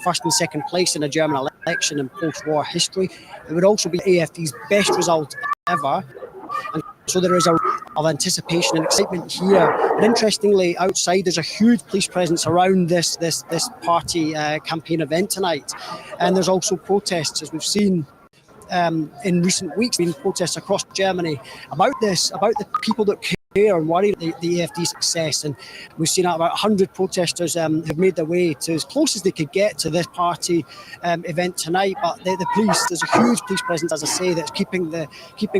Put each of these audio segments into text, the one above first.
first and second place in a German election in post-war history. It would also be AfD's best result ever. And so there is of anticipation and excitement here. But interestingly, outside there's a huge police presence around this party campaign event tonight. And there's also protests, as we've seen in recent weeks, been protests across Germany about this, about the people that care and worry about the AfD success. And we've seen about 100 protesters who've made their way to as close as they could get to this party event tonight. But the police, there's a huge police presence, as I say, that's keeping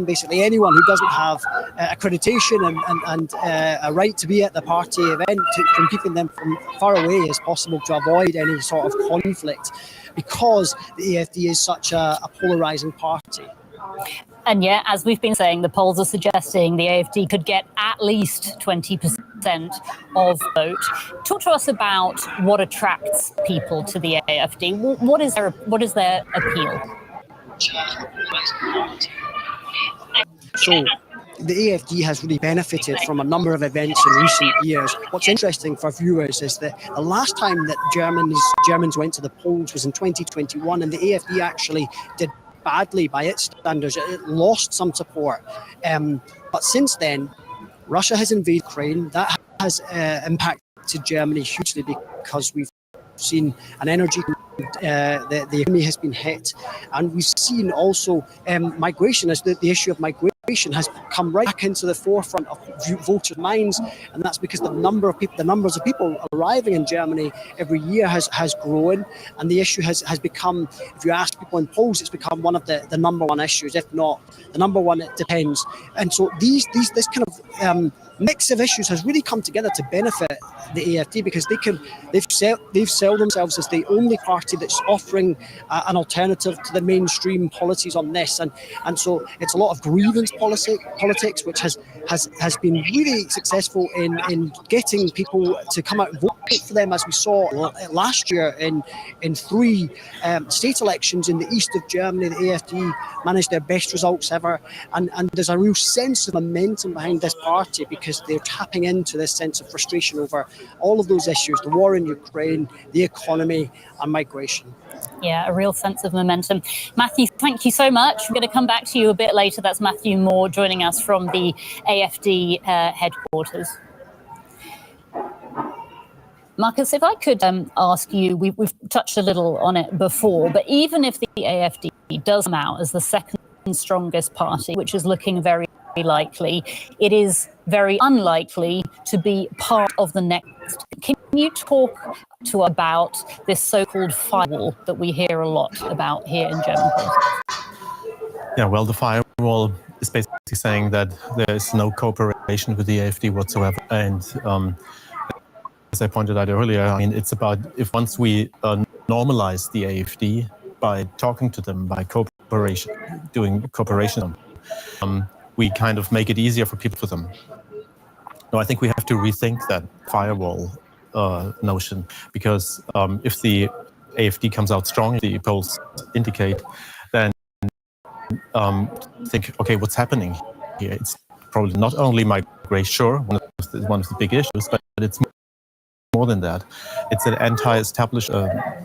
basically anyone who doesn't have accreditation and a right to be at the party event from keeping them from far away as possible to avoid any sort of conflict, because the AfD is such a polarising party. And yet, as we've been saying, the polls are suggesting the AfD could get at least 20% of vote. Talk to us about what attracts people to the AfD. What is their appeal? So the AfD has really benefited from a number of events in recent years. What's interesting for viewers is that the last time that Germans went to the polls was in 2021, and the AfD actually did badly by its standards. It lost some support. But since then, Russia has invaded Ukraine. That has impacted Germany hugely, because we've seen an energy, the economy has been hit. And we've seen also migration, as the issue of migration has come right back into the forefront of voters' minds, and that's because the numbers of people arriving in Germany every year has grown, and the issue has become, if you ask people in polls, it's become one of the number one issues, if not the number one. It depends. And so this kind of mix of issues has really come together to benefit the AfD, because they've sold themselves as the only party that's offering an alternative to the mainstream policies on this, and so it's a lot of grievance politics, which has been really successful in getting people to come out and vote for them, as we saw last year in 3 state elections in the east of Germany. The AfD managed their best results ever, and there's a real sense of momentum behind this party, because they're tapping into this sense of frustration over all of those issues: the war in Ukraine, the economy, and migration. Yeah, a real sense of momentum. Matthew, thank you so much. We're going to come back to you a bit later. That's Matthew Moore joining us from the AfD headquarters. Marcus, if I could ask you, we've touched a little on it before, but even if the AfD does come out as the second strongest party, which is looking very likely, it is very unlikely to be part of the next. Can you talk to about this so-called firewall that we hear a lot about here in German politics? Yeah, well, the firewall is basically saying that there is no cooperation with the AfD whatsoever. And as I pointed out earlier, I mean, it's about if once we normalize the AfD by talking to them, by doing cooperation, we kind of make it easier for people for them. No, I think we have to rethink that firewall notion, because if the AfD comes out strong, the polls indicate, then think, okay, what's happening here? It's probably not only migration, sure, one of the big issues, but it's more than that. It's an anti-established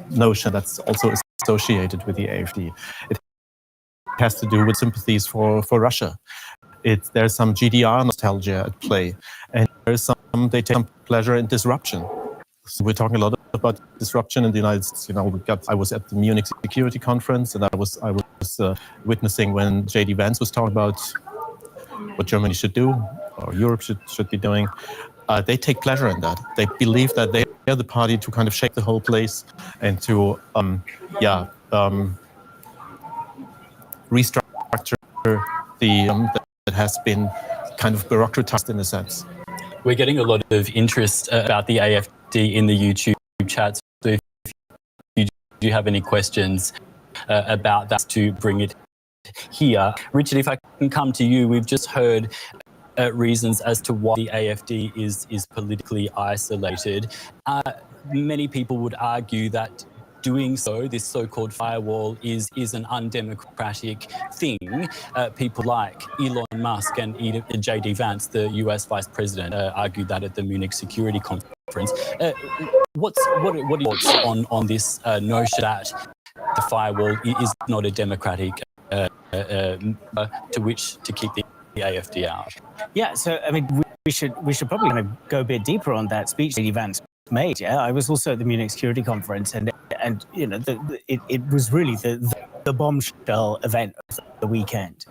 notion that's also associated with the AfD. It has to do with sympathies for Russia. There's some GDR nostalgia at play, and they take some pleasure in disruption. So we're talking a lot about disruption in the United States. You know, I was at the Munich Security Conference, and I was witnessing when J.D. Vance was talking about what Germany should do, or Europe should be doing. They take pleasure in that. They believe that they are the party to kind of shake the whole place and to restructure that has been kind of bureaucratized in a sense. We're getting a lot of interest about the AfD in the YouTube chat. So if you do have any questions about that, to bring it here. Richard, if I can come to you, we've just heard reasons as to why the AfD is politically isolated. Many people would argue that doing so, this so-called firewall, is an undemocratic thing. People like Elon Musk and J.D. Vance, the US Vice President, argued that at the Munich Security Conference. what are your thoughts on this notion that the firewall is not a democratic to which to keep the AFD out? Yeah, so I mean, we should probably kind of go a bit deeper on that speech that Vance made. Yeah, I was also at the Munich Security Conference, and you know, it was really the bombshell event of the weekend.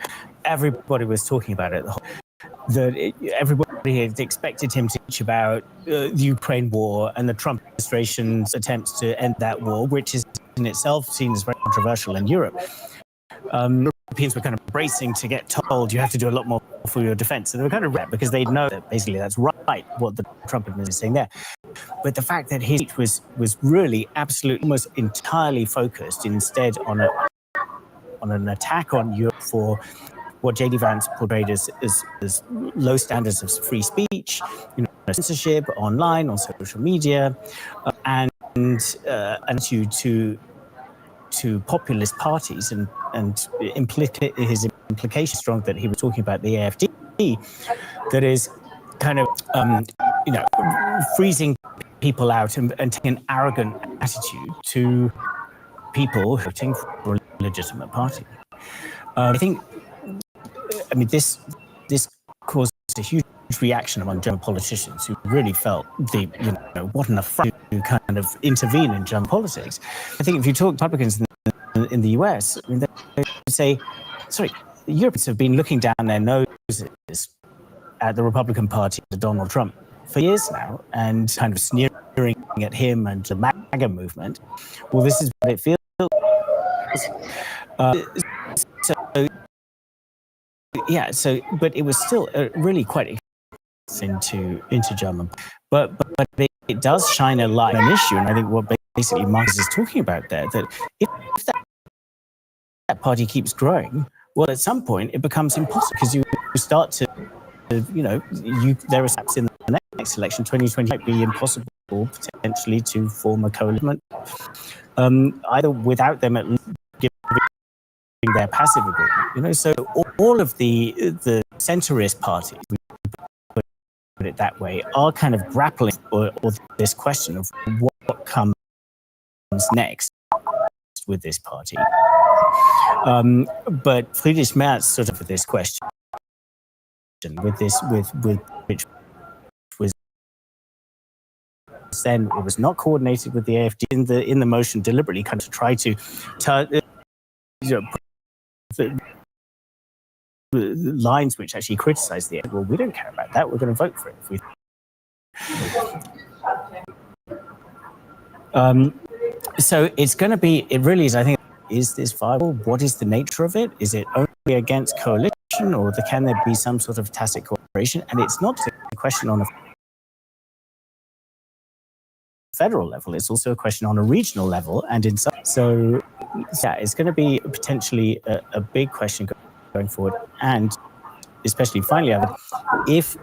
Everybody was talking about it. Everybody had expected him to teach about the Ukraine war and the Trump administration's attempts to end that war, which is in itself seen as very controversial in Europe. Europeans were kind of bracing to get told you have to do a lot more for your defense. And they were kind of right because they know that basically that's right what the Trump administration is saying there. But the fact that his speech was really absolutely almost entirely focused instead on an attack on Europe for what J.D. Vance portrayed as low standards of free speech, you know, censorship online, on social media, and to populist parties, and his implication strong that he was talking about the AFD, that is kind of freezing people out and taking an arrogant attitude to people voting for a legitimate party. I mean, this caused a huge reaction among German politicians who really felt what an affront to kind of intervene in German politics. I think if you talk to Republicans in the US, I mean, they say, sorry, the Europeans have been looking down their noses at the Republican Party, the Donald Trump, for years now, and kind of sneering at him and the MAGA movement. Well, this is what it feels. But it was still really quite into German. But it does shine a light on an issue, and I think what basically Marcus is talking about there, that if that party keeps growing, well, at some point it becomes impossible because you start to, there are steps in the next election, 2020, might be impossible potentially to form a coalition, either without them at least giving their passive agreement. So all of the centrist parties, we put it that way, are kind of grappling with this question of what comes next with this party. But Friedrich Merz sort of this question with which was then it was not coordinated with the AFD in the motion deliberately kind of to try to the lines which actually criticize the AFD. Well, we don't care about that. We're going to vote for it. So it's going to be. It really is. I think. Is this viable? What is the nature of it? Is it only against coalition, or can there be some sort of tacit cooperation? And it's not just a question on a federal level. It's also a question on a regional level, and in some. So, yeah, it's going to be potentially a big question going forward, and especially finally, if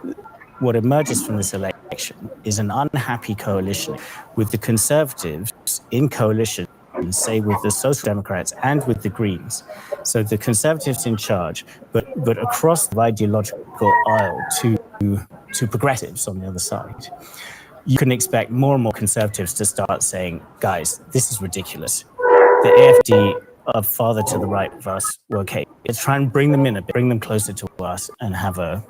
what emerges from this election is an unhappy coalition with the Conservatives in coalition, say with the Social Democrats and with the Greens. So the Conservatives in charge, but across the ideological aisle to progressives on the other side. You can expect more and more Conservatives to start saying, guys, this is ridiculous. The AFD are farther to the right of us. Well, okay, let's try and bring them in a bit, bring them closer to us and have a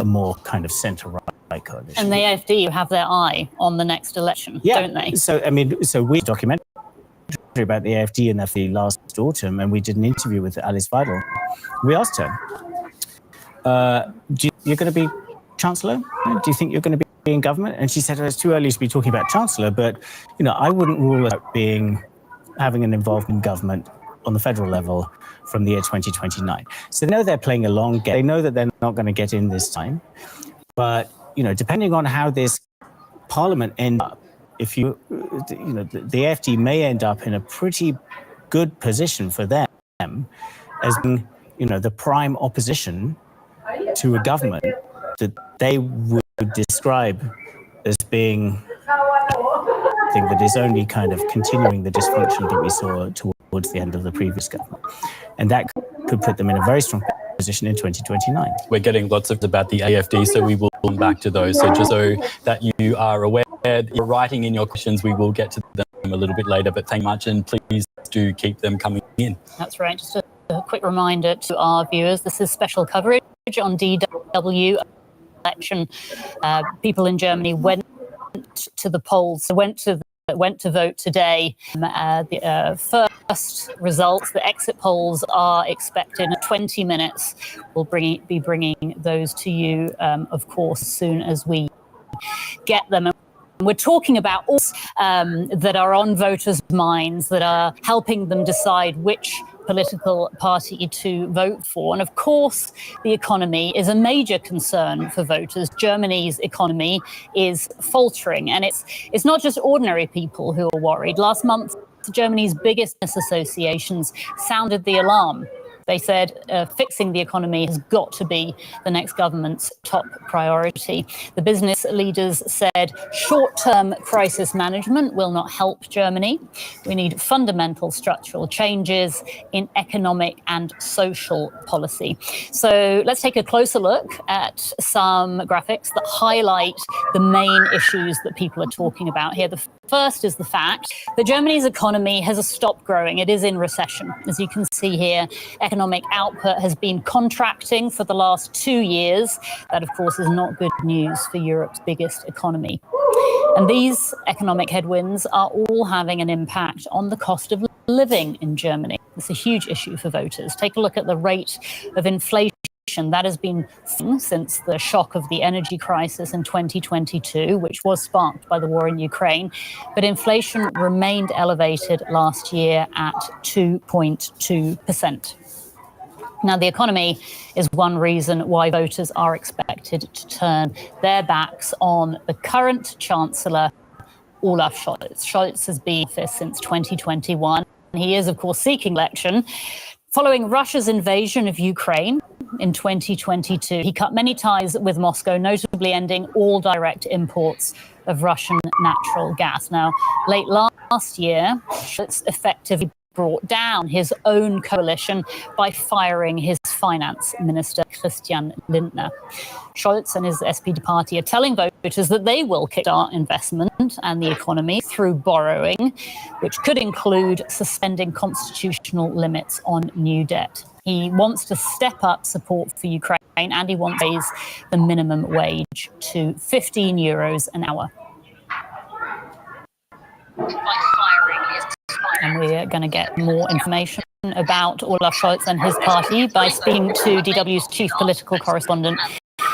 more kind of center-right coalition. And the AFD have their eye on the next election, don't they? So, we documented about the AFD in the last autumn, and we did an interview with Alice Weidel. We asked her, you're going to be Chancellor? Do you think you're going to be in government? And she said, it's too early to be talking about Chancellor, but I wouldn't rule out having an involvement in government on the federal level from the year 2029. So they know they're playing a long game. They know that they're not going to get in this time. But, depending on how this parliament ends up, the AFD may end up in a pretty good position for them as being, the prime opposition to a government that they would describe as being a thing that is only kind of continuing the dysfunction that we saw towards the end of the previous government. And that could put them in a very strong position in 2029. We're getting lots of about the AFD, so we will come back to those. So just so that you are aware, you're writing in your questions. We will get to them a little bit later, but thank you much, and please do keep them coming in. That's right. Just a quick reminder to our viewers, this is special coverage on DW election. People in Germany went to the polls, went to vote today. The first results, the exit polls, are expected in 20 minutes. We'll be bringing those to you, of course, as soon as we get them. We're talking about all that are on voters' minds, that are helping them decide which political party to vote for. And of course, the economy is a major concern for voters. Germany's economy is faltering, and it's not just ordinary people who are worried. Last month, Germany's biggest business associations sounded the alarm. They said fixing the economy has got to be the next government's top priority. The business leaders said short-term crisis management will not help Germany. We need fundamental structural changes in economic and social policy. So let's take a closer look at some graphics that highlight the main issues that people are talking about here. The first is the fact that Germany's economy has stopped growing. It is in recession. As you can see here, economic output has been contracting for the last 2 years. That, of course, is not good news for Europe's biggest economy. And these economic headwinds are all having an impact on the cost of living in Germany. It's a huge issue for voters. Take a look at the rate of inflation. That has been since the shock of the energy crisis in 2022, which was sparked by the war in Ukraine. But inflation remained elevated last year at 2.2%. Now, the economy is one reason why voters are expected to turn their backs on the current Chancellor, Olaf Scholz. Scholz has been in office since 2021. He is, of course, seeking election. Following Russia's invasion of Ukraine in 2022, he cut many ties with Moscow, notably ending all direct imports of Russian natural gas. Now, late last year, Scholz effectively brought down his own coalition by firing his finance minister, Christian Lindner. Scholz and his SPD party are telling voters that they will kickstart investment and the economy through borrowing, which could include suspending constitutional limits on new debt. He wants to step up support for Ukraine, and he wants to raise the minimum wage to 15 euros an hour. And we're going to get more information about Olaf Scholz and his party by speaking to DW's chief political correspondent,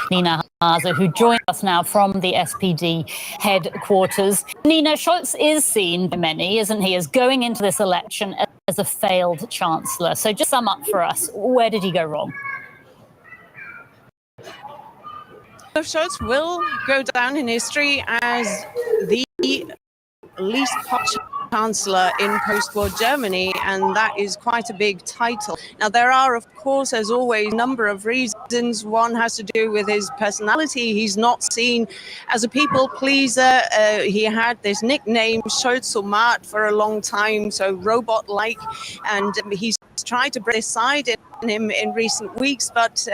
Nina Hase, who joins us now from the SPD headquarters. Nina, Scholz is seen by many, isn't he, as going into this election as a failed chancellor. So just sum up for us, where did he go wrong? Scholz will go down in history as the least popular chancellor in post-war Germany, and that is quite a big title. Now, there are, of course, as always, a number of reasons. One has to do with his personality. He's not seen as a people pleaser. He had this nickname, Scholzomat, for a long time, so robot-like, and he's tried to bring this side in him in recent weeks, but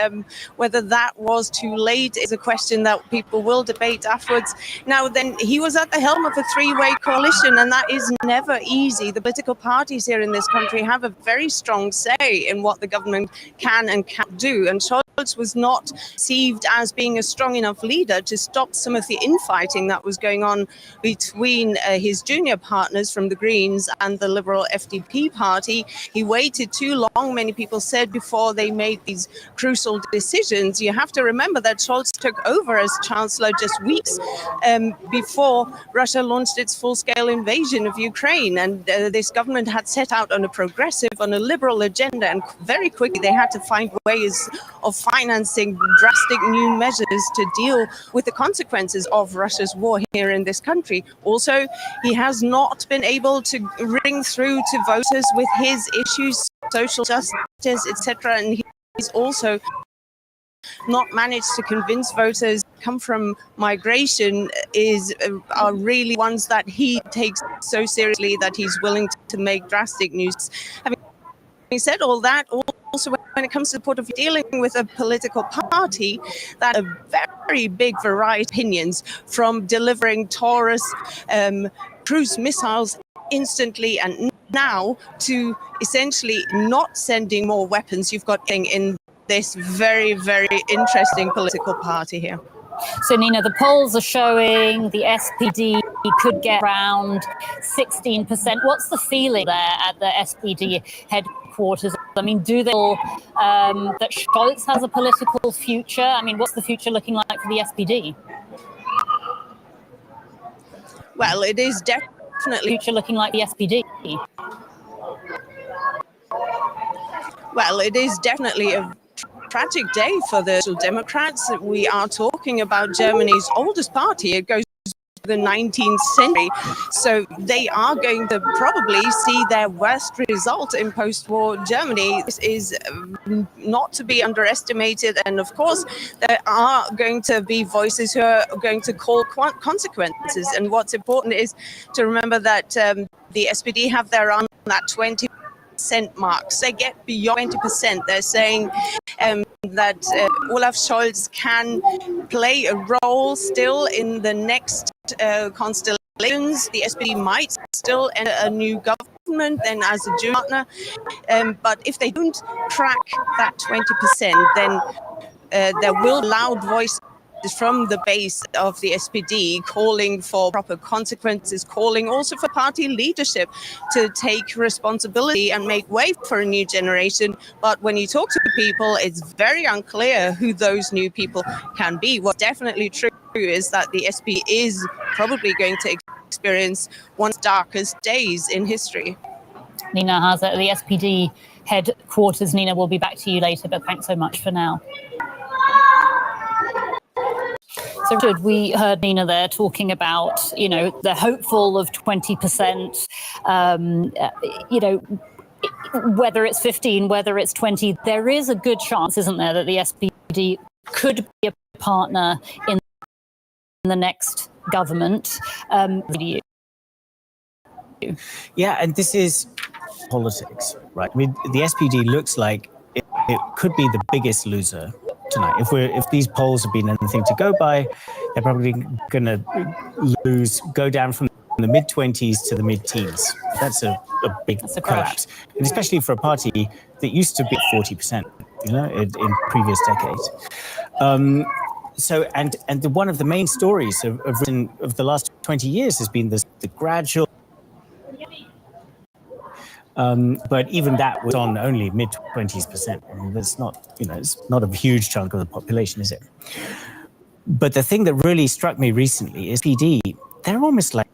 whether that was too late is a question that people will debate afterwards. Now, then, he was at the helm of a three-way coalition, and that is never easy. The political parties here in this country have a very strong say in what the government can and can't do, and Scholz was not perceived as being a strong enough leader to stop some of the infighting that was going on between his junior partners from the Greens and the Liberal FDP party. He waited too long, many people said, before they made these crucial decisions. You have to remember that Scholz took over as chancellor just weeks before Russia launched its full-scale invasion of Ukraine, and this government had set out on a progressive, on a liberal agenda, and very quickly they had to find ways of financing drastic new measures to deal with the consequences of Russia's war here in this country. Also, he has not been able to ring through to voters with his issues, social justice, etc., and he's also not managed to convince voters come from migration are really ones that he takes so seriously that he's willing to make drastic news. Having said all that, also when when it comes to the point of dealing with a political party that a very big variety of opinions, from delivering Taurus cruise missiles instantly and now to essentially not sending more weapons. You've got in this very, very interesting political party here. So, Nina, the polls are showing the SPD could get around 16%. What's the feeling there at the SPD headquarters? I mean, do they feel that Scholz has a political future? I mean, what's the future looking like for the SPD? Well, it is definitely future looking like the SPD. Well, it is definitely a tragic day for the Social Democrats. We are talking about Germany's oldest party. It goes to the 19th century. So they are going to probably see their worst result in post-war Germany. This is not to be underestimated. And of course, there are going to be voices who are going to call consequences. And what's important is to remember that the SPD have their own that 20% marks. They get beyond 20%. They're saying that Olaf Scholz can play a role still in the next constellations. The SPD might still enter a new government then as a Jew partner. But if they don't crack that 20%, then there will be loud voices from the base of the SPD calling for proper consequences, calling also for party leadership to take responsibility and make way for a new generation. But when you talk to people, it's very unclear who those new people can be. What's definitely true is that the SPD is probably going to experience one of its darkest days in history. Nina Hase at the SPD headquarters. Nina, we'll be back to you later, but thanks so much for now. So we heard Nina there talking about, they're hopeful of 20%, whether it's 15, whether it's 20, there is a good chance, isn't there, that the SPD could be a partner in the next government. Yeah, and this is politics, right? I mean, the SPD looks like it could be the biggest loser tonight. If these polls have been anything to go by, they're probably going to go down from the mid-20s to the mid-teens. That's a big collapse, and especially for a party that used to be at 40%, in previous decades. So, one of the main stories of the last 20 years has been the gradual. But even that was on only mid-20s%. I mean, that's not, it's not a huge chunk of the population, is it? But the thing that really struck me recently is SPD, they're almost like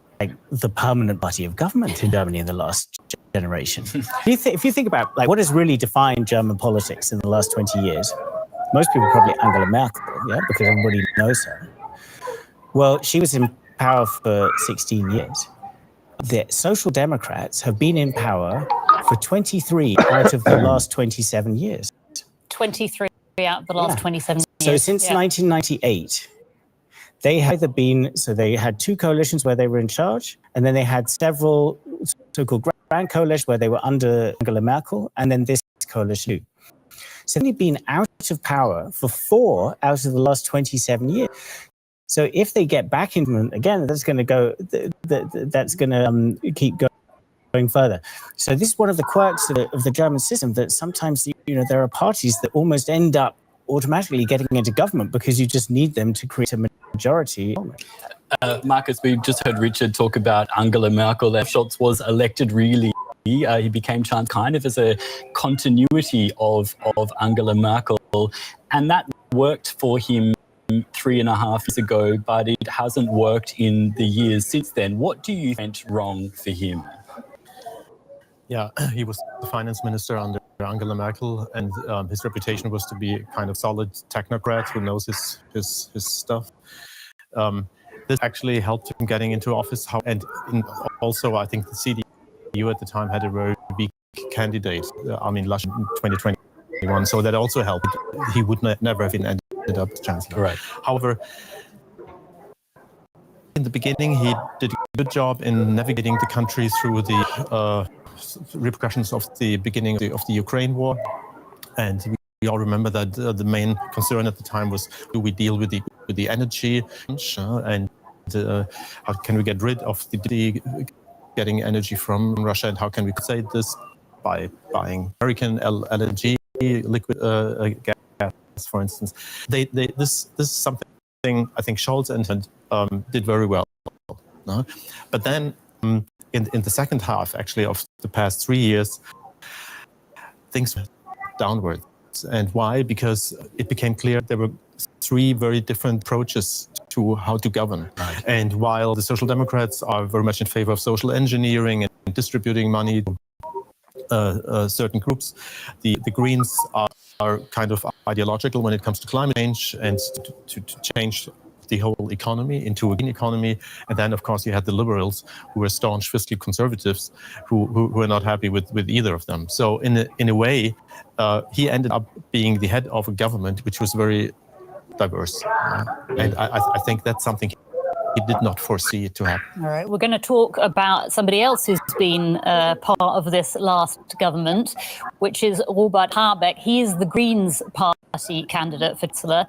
the permanent party of government in Germany in the last generation. If you think about what has really defined German politics in the last 20 years, most people probably Angela Merkel, because everybody knows her. Well, she was in power for 16 years. The Social Democrats have been in power for 23 out of the last 27 years. 23 out of the last 27 years. So since 1998, they had they had two coalitions where they were in charge, and then they had several so-called grand coalitions where they were under Angela Merkel, and then this coalition. So they've been out of power for 4 out of the last 27 years. So if they get back in again, that's going to go. That's going to keep going further. So this is one of the quirks of the German system, that sometimes there are parties that almost end up automatically getting into government because you just need them to create a majority. Marcus, we've just heard Richard talk about Angela Merkel. Scholz was elected really. He became chancellor kind of as a continuity of Angela Merkel, and that worked for him 3.5 years ago, but it hasn't worked in the years since then. What do you think went wrong for him? Yeah, he was the finance minister under Angela Merkel, and his reputation was to be a kind of solid technocrat who knows his stuff. This actually helped him getting into office. Also, I think the CDU at the time had a very weak candidate, Armin Laschet, in 2021, so that also helped. He would never have ended up as chancellor. Right. However, in the beginning, he did a good job in navigating the country through the repercussions of the beginning of the Ukraine war. And We all remember that the main concern at the time was, do we deal with the energy and how can we get rid of the getting energy from Russia, and how can we say this by buying American LNG, liquid gas, for instance. This is something I think Scholz and did very well. But then in the second half, actually, of the past 3 years, things went downwards. And why? Because it became clear there were three very different approaches to how to govern. Right. And while the Social Democrats are very much in favor of social engineering and distributing money to certain groups, the Greens are kind of ideological when it comes to climate change and to change the whole economy into a green economy. And then, of course, you had the liberals, who were staunch fiscal conservatives, who were not happy with either of them. So in a way, he ended up being the head of a government which was very diverse. And I think that's something he did not foresee to happen. All right, we're going to talk about somebody else who's been part of this last government, which is Robert Habeck. He is the Greens Party candidate for Chancellor.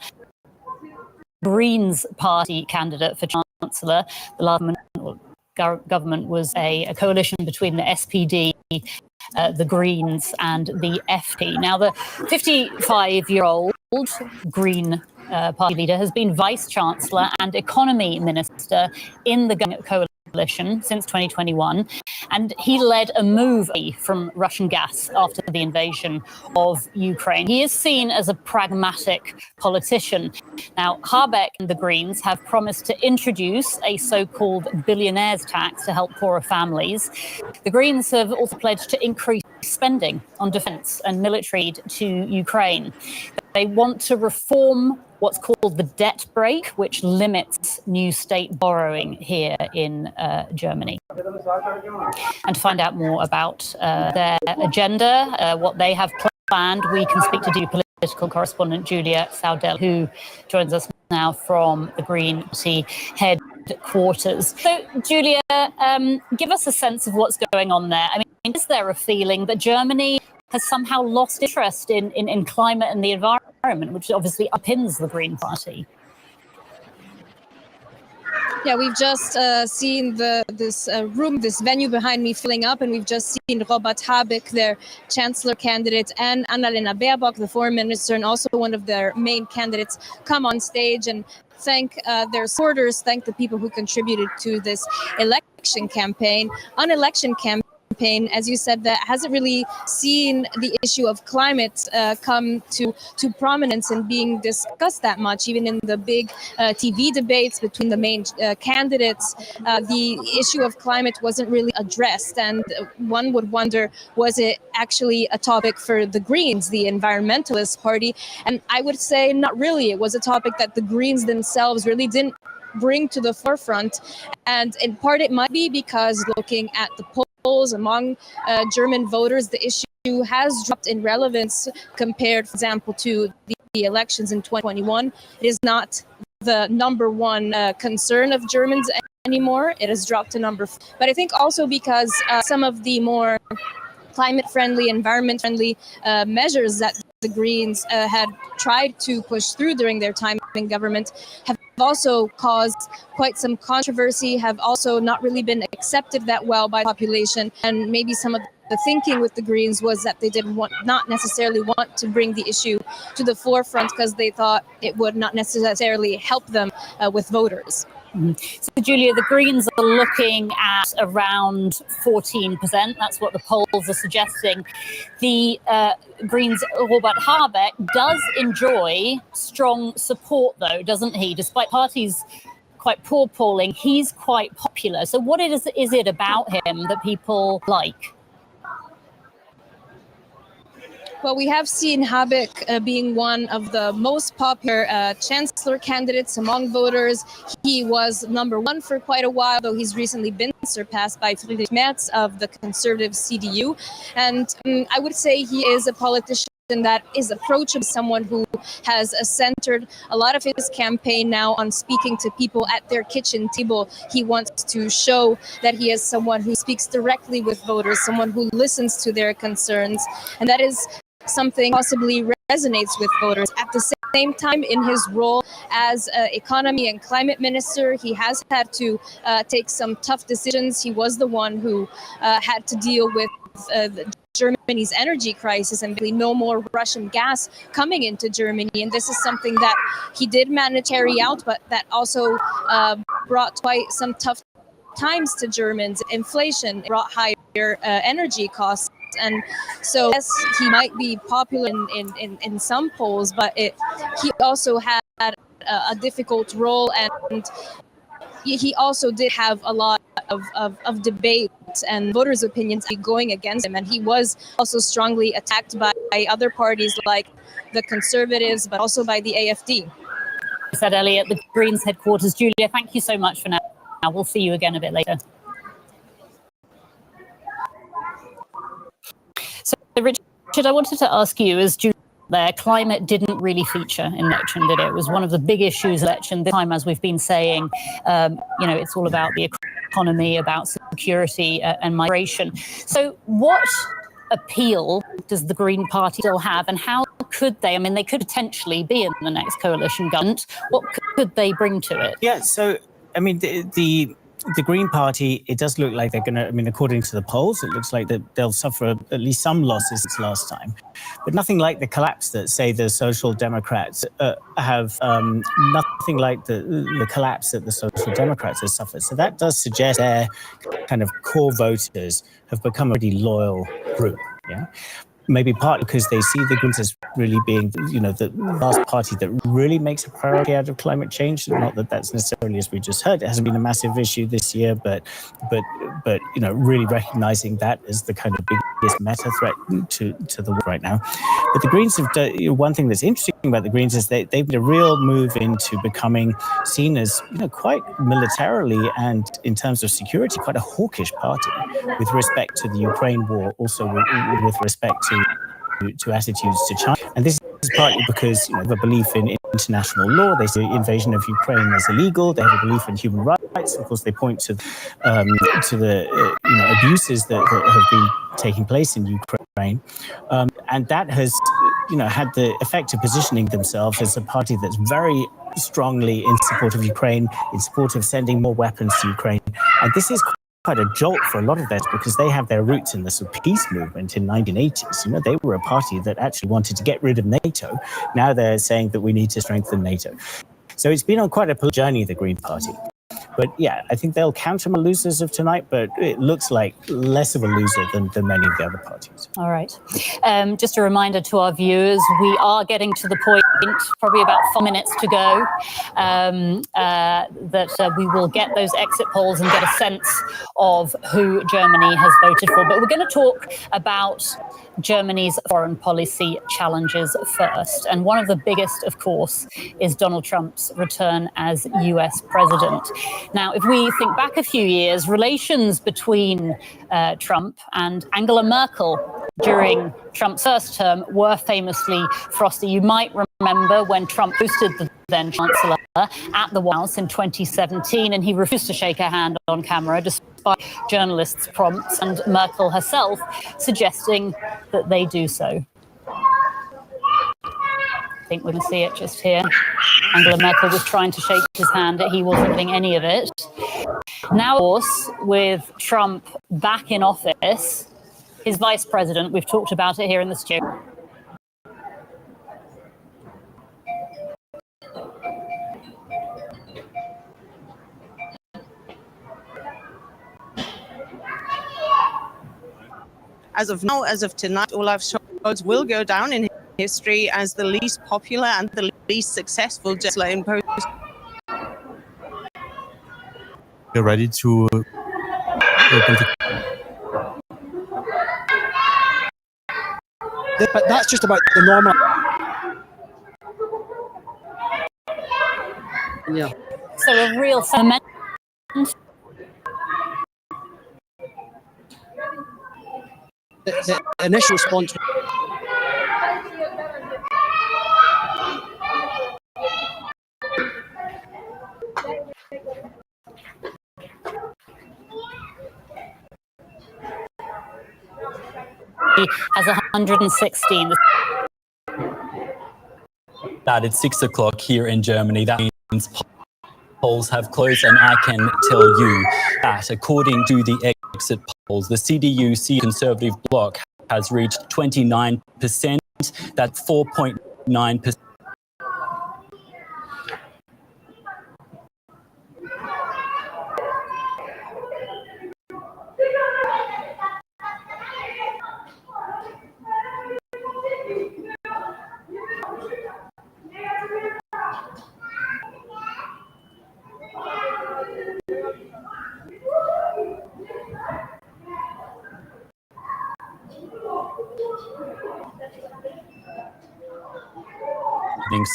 Greens Party candidate for Chancellor. The last government was a coalition between the SPD, the Greens, and the FP. Now, the 55-year-old Green Party leader has been Vice Chancellor and Economy Minister in the coalition since 2021, and he led a move from Russian gas after the invasion of Ukraine. He is seen as a pragmatic politician. Now, Habeck and the Greens have promised to introduce a so-called billionaires tax to help poorer families. The Greens have also pledged to increase spending on defense and military aid to Ukraine. They want to reform what's called the debt brake, which limits new state borrowing here in Germany. And to find out more about their agenda, what they have planned, we can speak to political correspondent Julia Saudel, who joins us now from the Green Party headquarters. So, Julia, give us a sense of what's going on there. I mean, is there a feeling that Germany has somehow lost interest in climate and the environment, which obviously underpins the Green Party? Yeah, we've just seen this venue behind me filling up, and we've just seen Robert Habeck, their chancellor candidate, and Annalena Baerbock, the foreign minister, and also one of their main candidates, come on stage and thank their supporters, thank the people who contributed to this election campaign. On election campaign, as you said, that hasn't really seen the issue of climate come to prominence and being discussed that much. Even in the big TV debates between the main candidates, the issue of climate wasn't really addressed. And one would wonder, was it actually a topic for the Greens, the environmentalist party? And I would say not really. It was a topic that the Greens themselves really didn't bring to the forefront. And in part, it might be because looking at the polls among German voters, the issue has dropped in relevance compared, for example, to the elections in 2021. It is not the number one concern of Germans anymore. It has dropped to number 4. But I think also because some of the more climate-friendly, environment-friendly measures that the Greens had tried to push through during their time in government have also caused quite some controversy, have also not really been accepted that well by the population. And maybe some of the thinking with the Greens was that they not necessarily want to bring the issue to the forefront because they thought it would not necessarily help them with voters. Mm-hmm. So, Julia, the Greens are looking at around 14%. That's what the polls are suggesting. The Greens' Robert Habeck does enjoy strong support, though, doesn't he? Despite parties' quite poor polling, he's quite popular. So what is it about him that people like? Well, we have seen Habeck being one of the most popular chancellor candidates among voters. He was number 1 for quite a while, though he's recently been surpassed by Friedrich Merz of the conservative CDU. And I would say he is a politician that is approachable, someone who has centered a lot of his campaign now on speaking to people at their kitchen table. He wants to show that he is someone who speaks directly with voters, someone who listens to their concerns. And that is something possibly resonates with voters. At the same time, in his role as economy and climate minister, he has had to take some tough decisions. He was the one who had to deal with Germany's energy crisis and really no more Russian gas coming into Germany. And this is something that he did manage to carry out, but that also brought quite some tough times to Germans. Inflation brought higher energy costs. And so yes, he might be popular in some polls, but he also had a difficult role, and he also did have a lot of debate and voters' opinions going against him. And he was also strongly attacked by other parties like the Conservatives, but also by the AFD. Said Ellie at the Greens headquarters. Julia, thank you so much for now. We'll see you again a bit later. So, Richard, I wanted to ask you, as Julia there, climate didn't really feature in election, did it? It was one of the big issues election this time, as we've been saying. It's all about the economy, about security and migration. So what appeal does the Green Party still have, and how could they? I mean, they could potentially be in the next coalition government. What could they bring to it? Yeah, so, I mean, the Green Party, it does look like they're going to, I mean, according to the polls, it looks like that they'll suffer at least some losses since last time. But nothing like the collapse that, say, the Social Democrats have, nothing like the collapse that the Social Democrats have suffered. So that does suggest their kind of core voters have become a pretty loyal group, yeah? Maybe partly because they see the Greens as really being, the last party that really makes a priority out of climate change. Not that that's necessarily, as we just heard, it hasn't been a massive issue this year, but really recognizing that as the kind of biggest meta threat to the world right now. But the Greens have done, one thing that's interesting about the Greens is they've made a real move into becoming seen as, quite militarily and in terms of security, quite a hawkish party with respect to the Ukraine war, also with respect to attitudes to China. And this is partly because of a belief in international law. They say invasion of Ukraine is illegal. They have a belief in human rights. Of course, they point to the abuses that have been taking place in Ukraine. And that has had the effect of positioning themselves as a party that's very strongly in support of Ukraine, in support of sending more weapons to Ukraine. And this is quite a jolt for a lot of them because they have their roots in the sort of peace movement in 1980s. They were a party that actually wanted to get rid of NATO. Now they're saying that we need to strengthen NATO. So it's been on quite a journey, the Green Party. But yeah, I think they'll count them as losers of tonight, but it looks like less of a loser than many of the other parties. All right. Just a reminder to our viewers, we are getting to the point, probably about 4 minutes to go, that we will get those exit polls and get a sense of who Germany has voted for. But we're going to talk about Germany's foreign policy challenges first. And one of the biggest, of course, is Donald Trump's return as US president. Now, if we think back a few years, relations between Trump and Angela Merkel during Trump's first term were famously frosty. You might remember when Trump hosted the then Chancellor at the White House in 2017, and he refused to shake her hand on camera despite journalists' prompts and Merkel herself suggesting that they do so. I think we can see it just here. Angela Merkel was trying to shake his hand, he wasn't getting any of it. Now, of course, with Trump back in office, his vice president, we've talked about it here in the studio, As of now, as of tonight, Olaf Scholz will go down in history as the least popular and the least successful chancellor in post. You're ready to open But that's just about the normal. Yeah. so a real sentiment. The initial response. Has 116. that it's 6 o'clock here in Germany. That means polls have closed, and I can tell you that according to the exit polls, the CDU Conservative bloc has reached 29%. That's 4.9%.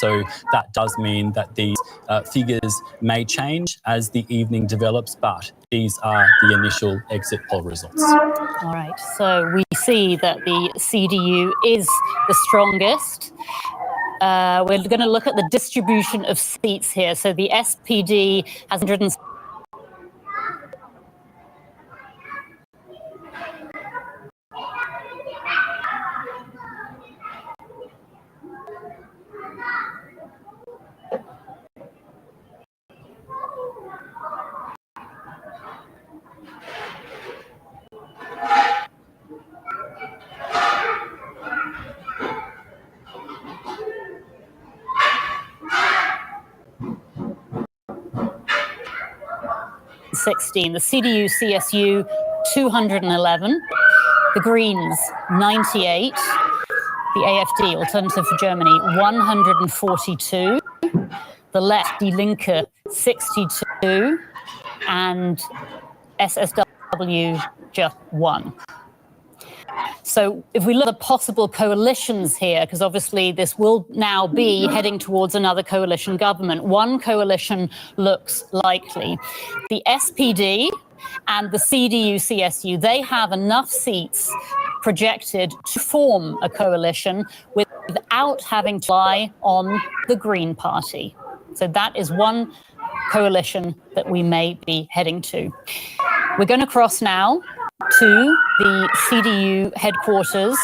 So that does mean that these figures may change as the evening develops, but these are the initial exit poll results. All right, so we see that the CDU is the strongest. We're going to look at the distribution of seats here. So the SPD has 100. The CDU-CSU 211, the Greens 98, the AfD, Alternative for Germany, 142, the Left, Die Linke 62, and SSW just 1. So if we look at the possible coalitions here, because obviously this will now be heading towards another coalition government, one coalition looks likely. The SPD and the CDU-CSU, they have enough seats projected to form a coalition without having to rely on the Green Party. So that is one coalition that we may be heading to. We're going to cross now to the CDU headquarters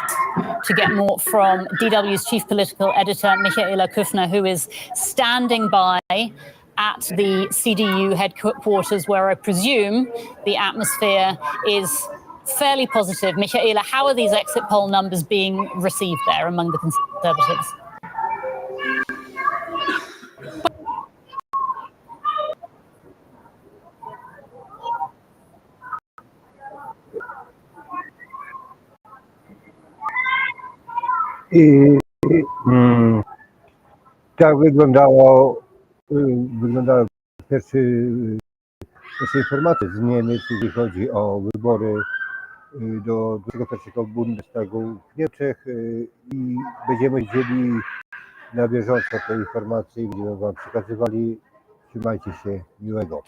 to get more from DW's chief political editor, Michaela Küffner, who is standing by at the CDU headquarters, where I presume the atmosphere is fairly positive. Michaela, how are these exit poll numbers being received there among the Conservatives? Tak wyglądały pierwsze informacje z Niemiec, jeżeli chodzi o wybory do 21. Bundestagu w Niemczech i będziemy dzieli na bieżąco te informacje i będziemy Wam przekazywali. Trzymajcie się, miłego.